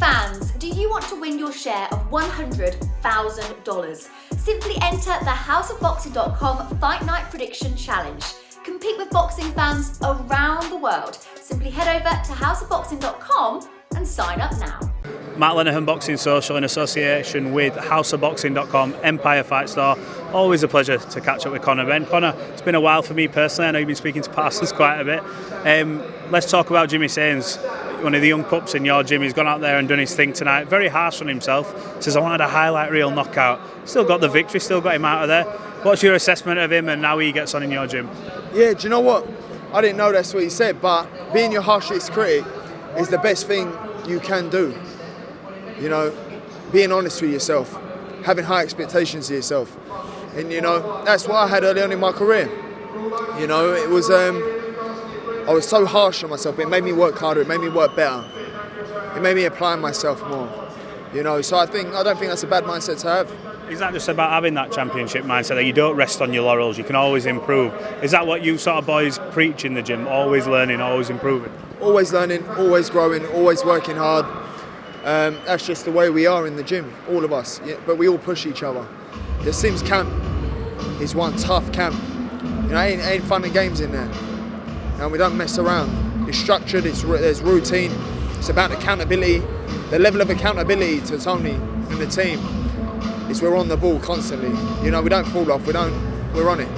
fans, do you want to win your share of $100,000? Simply enter the houseofboxing.com Fight Night Prediction Challenge. Compete with boxing fans around the world. Simply head over to houseofboxing.com and sign up now. Matt Lenihan Boxing Social in association with houseofboxing.com, Empire Fight Store. Always a pleasure to catch up with Conor Benn. Conor, it's been a while for me personally. I know you've been speaking to Parsons quite a bit. Let's talk about Jimmy Sains, one of the young pups in your gym. He's gone out there and done his thing tonight. Very harsh on himself. Says, I wanted a highlight reel knockout. Still got the victory, still got him out of there. What's your assessment of him and how he gets on in your gym? Yeah, do you know what? I didn't know that's what he said, but being your harshest critic is the best thing you can do. You know, being honest with yourself, having high expectations of yourself. And, you know, that's what I had early on in my career. You know, it was, I was so harsh on myself. It made me work harder, it made me work better. It made me apply myself more. You know, so I don't think that's a bad mindset to have. Is that just about having that championship mindset, that you don't rest on your laurels, you can always improve? Is that what you sort of boys preach in the gym? Always learning, always improving? Always learning, always growing, always working hard. That's just the way we are in the gym, all of us. Yeah, but we all push each other. The Sims camp is one tough camp. You know, it ain't fun and games in there. And we don't mess around. It's structured, there's routine. It's about accountability. The level of accountability to Tony and the team is we're on the ball constantly. You know, we don't fall off, we're on it.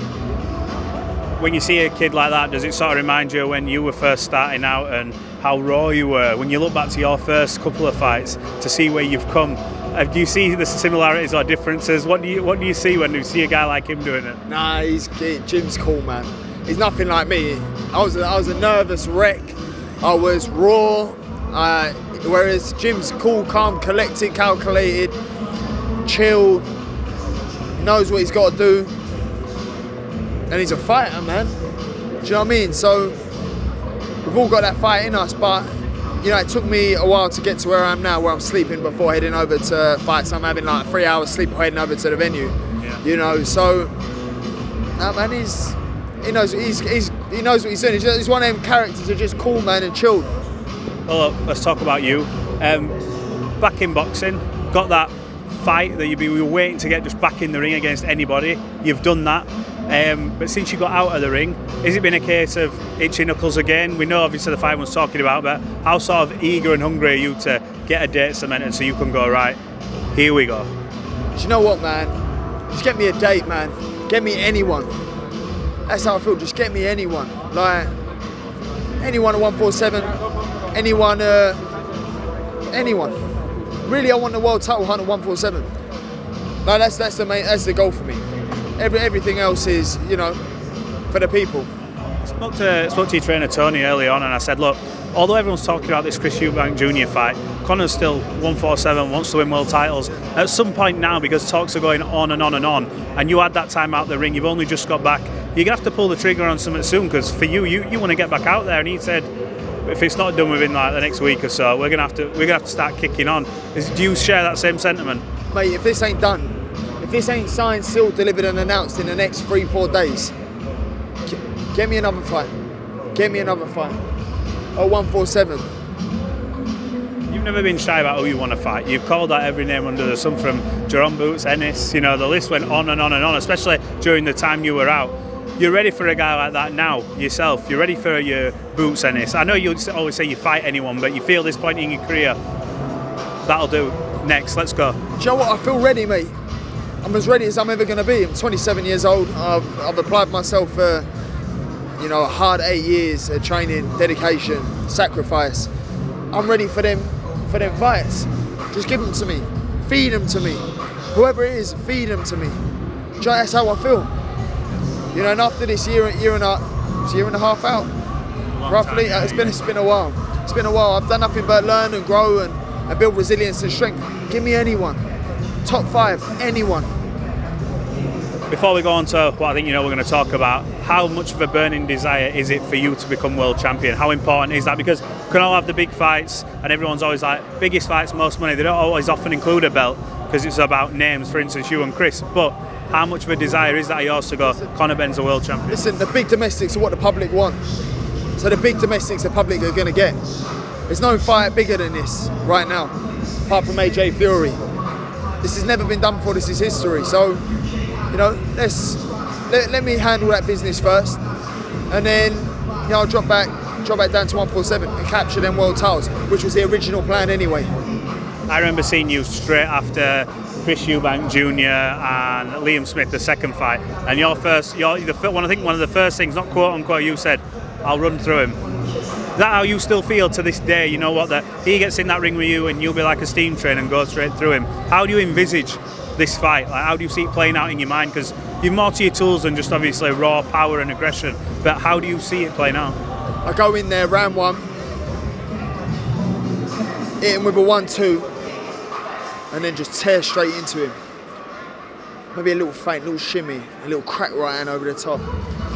When you see a kid like that, does it sort of remind you when you were first starting out and how raw you were? When you look back to your first couple of fights to see where you've come, do you see the similarities or differences? What do you see when you see a guy like him doing it? Nah, Jim's cool, man. He's nothing like me. I was a nervous wreck. I was raw. Whereas Jim's cool, calm, collected, calculated, chilled, knows what he's got to do. And he's a fighter, man. Do you know what I mean? So we've all got that fight in us, but you know, it took me a while to get to where I am now, where I'm sleeping before heading over to fights. I'm having like 3 hours sleep before heading over to the venue. Yeah. You know, so man, he knows what he's doing. He's one of them characters who's just cool, man, and chilled. Well, let's talk about you. Back in boxing, got that fight that you were waiting to get just back in the ring against anybody. You've done that. But since you got out of the ring, has it been a case of itchy knuckles again? We know obviously the fight one's talking about, but how sort of eager and hungry are you to get a date cemented so you can go, right, here we go? Do you know what, man? Just get me a date, man. Get me anyone. That's how I feel. Just get me anyone. Like, anyone at 147, anyone. Really, I want the world title hunt at 147. No, that's the goal for me. Everything else is, you know, for the people. I spoke to your trainer Tony early on, and I said, look, although everyone's talking about this Chris Eubank Jr fight, Conor's still 147, wants to win world titles. At some point now, because talks are going on and on and on, and you had that time out the ring, you've only just got back, you're gonna have to pull the trigger on something soon, because for you want to get back out there. And he said, if it's not done within like the next week or so, we're gonna have to start kicking on. Do you share that same sentiment? Mate, if this ain't done, if this ain't signed, sealed, delivered and announced in the next 3-4 days, get me another fight. Get me another fight. At 147. You've never been shy about who you want to fight. You've called out every name under the sun, from Jerome Boots, Ennis, you know, the list went on and on and on, especially during the time you were out. You're ready for a guy like that now, yourself. You're ready for your Boots, Ennis. I know you always say you fight anyone, but you feel this point in your career, that'll do. Next, let's go. Do you know what? I feel ready, mate. I'm as ready as I'm ever going to be. I'm 27 years old. I've applied myself for, you know, a hard 8 years of training, dedication, sacrifice. I'm ready for them fights. Just give them to me. Feed them to me. Whoever it is, feed them to me. That's how I feel. You know, and after this year and a half out, roughly, it's been a while. It's been a while. I've done nothing but learn and grow and build resilience and strength. Give me anyone. Top 5, anyone. Before we go on to what I think we're going to talk about, how much of a burning desire is it for you to become world champion? How important is that? Because we can all have the big fights and everyone's always like, biggest fights, most money. They don't always often include a belt because it's about names, for instance, you and Chris. But how much of a desire is that yours to go, Conor Benn's a world champion? Listen, the big domestics are what the public want. So the big domestics the public are going to get. There's no fight bigger than this right now. apart from AJ Fury. This has never been done before. This is history. So, you know, let me handle that business first, and then, you know, I'll drop back down to 147 and capture them world titles, which was the original plan anyway. I remember seeing you straight after Chris Eubank Jr. and Liam Smith, the second fight, and one of the first things, not quote unquote, you said, "I'll run through him." Is that how you still feel to this day? You know what, that he gets in that ring with you and you'll be like a steam train and go straight through him. How do you envisage this fight? Like, how do you see it playing out in your mind? Because you've more to your tools than just obviously raw power and aggression, but how do you see it playing out? I go in there, round one, hit him with a 1-2, and then just tear straight into him. Maybe a little feint, a little shimmy, a little crack right hand over the top.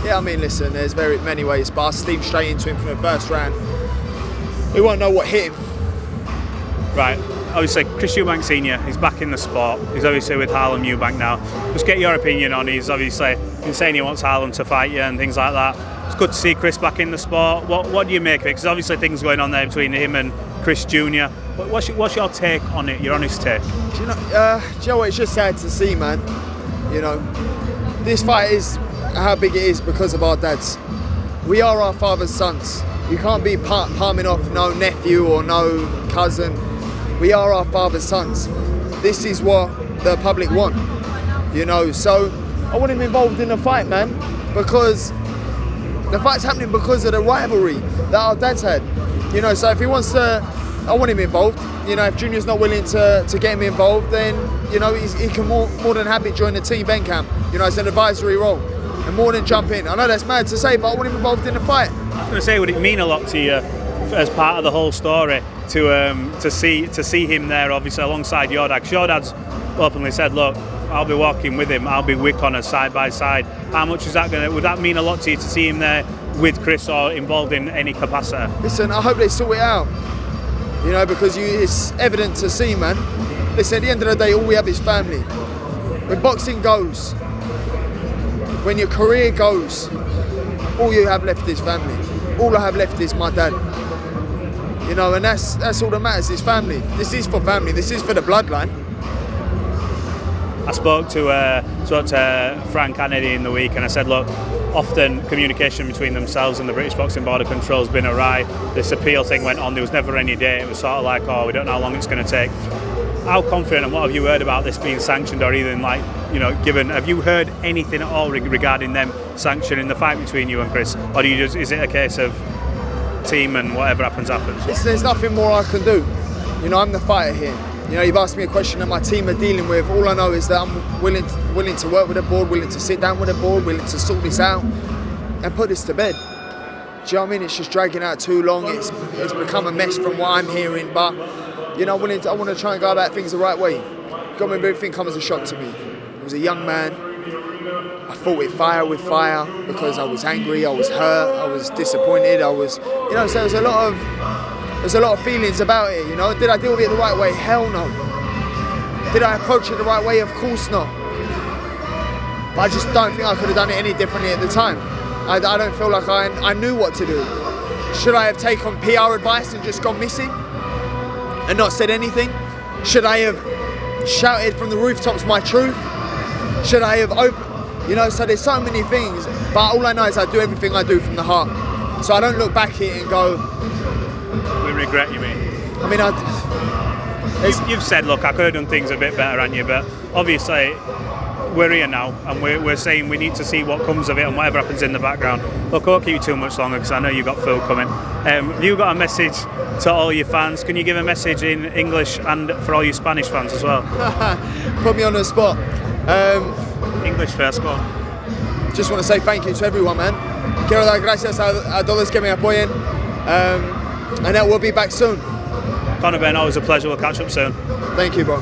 Yeah, I mean, listen, there's very many ways, but I steam straight into him from the first round. We won't know what hit him. Right, obviously Chris Eubank Sr, he's back in the sport. He's obviously with Harlem Eubank now. Just get your opinion on, he's obviously been saying he wants Harlem to fight you and things like that. It's good to see Chris back in the sport. What do you make of it? Because obviously things going on there between him and Chris Jr. What's your take on it, your honest take? Do you know what, it's just sad to see, man. You know, this fight is how big it is because of our dads. We are our father's sons. You can't be palming off no nephew or no cousin. We are our father's sons. This is what the public want, you know. So I want him involved in the fight, man, because the fight's happening because of the rivalry that our dads had. You know, so if he wants to, I want him involved. You know, if Junior's not willing to get him involved, then, you know, he can more than happy join the Team Ben camp. You know, it's an advisory role. And more than jump in. I know that's mad to say, but I want him involved in the fight. I was going to say, would it mean a lot to you as part of the whole story to see him there, obviously alongside your dad? 'Cause your dad's openly said, "Look, I'll be walking with him. I'll be with Conor side by side." How much is that would that mean a lot to you to see him there with Chris or involved in any capacity? Listen, I hope they sort it out. You know, because it's evident to see, man. Listen, at the end of the day, all we have is family. When boxing goes, when your career goes, all you have left is family. All I have left is my dad. You know, and that's all that matters, is family. This is for family, this is for the bloodline. I spoke to Frank Kennedy in the week, and I said, look, often communication between themselves and the British Boxing Board of Control has been awry. This appeal thing went on, there was never any date. It was sort of like, oh, we don't know how long it's going to take. How confident and what have you heard about this being sanctioned, or even like, you know, have you heard anything at all regarding them sanctioning the fight between you and Chris, or do you is it a case of team and whatever happens? There's nothing more I can do. You know, I'm the fighter here. You know, you've asked me a question that my team are dealing with. All I know is that I'm willing to work with the board, willing to sit down with the board, willing to sort this out and put this to bed. Do you know what I mean? It's just dragging out too long. It's become a mess from what I'm hearing. But, you know, I want to try and go about things the right way. Got to remember, everything comes as a shock to me. I was a young man. I fought with fire because I was angry, I was hurt, I was disappointed, you know, so there's a lot of feelings about it, you know. Did I deal with it the right way? Hell no. Did I approach it the right way? Of course not. But I just don't think I could have done it any differently at the time. I don't feel like I knew what to do. Should I have taken PR advice and just gone missing and not said anything? Should I have shouted from the rooftops my truth? Should I have opened? You know, so there's so many things, but all I know is I do everything I do from the heart. So I don't look back at it and go, we regret, you mean? I mean, you've said, look, I could have done things a bit better, haven't you? But obviously, we're here now, and we're saying we need to see what comes of it and whatever happens in the background. Look, I won't keep you too much longer because I know you've got food coming. Have you got a message to all your fans? Can you give a message in English and for all your Spanish fans as well? Put me on the spot. English first, go on. Just want to say thank you to everyone, man. Quiero dar gracias a todos que me apoyen. And that we'll be back soon. Conor Benn, always a pleasure. We'll catch up soon. Thank you, bro.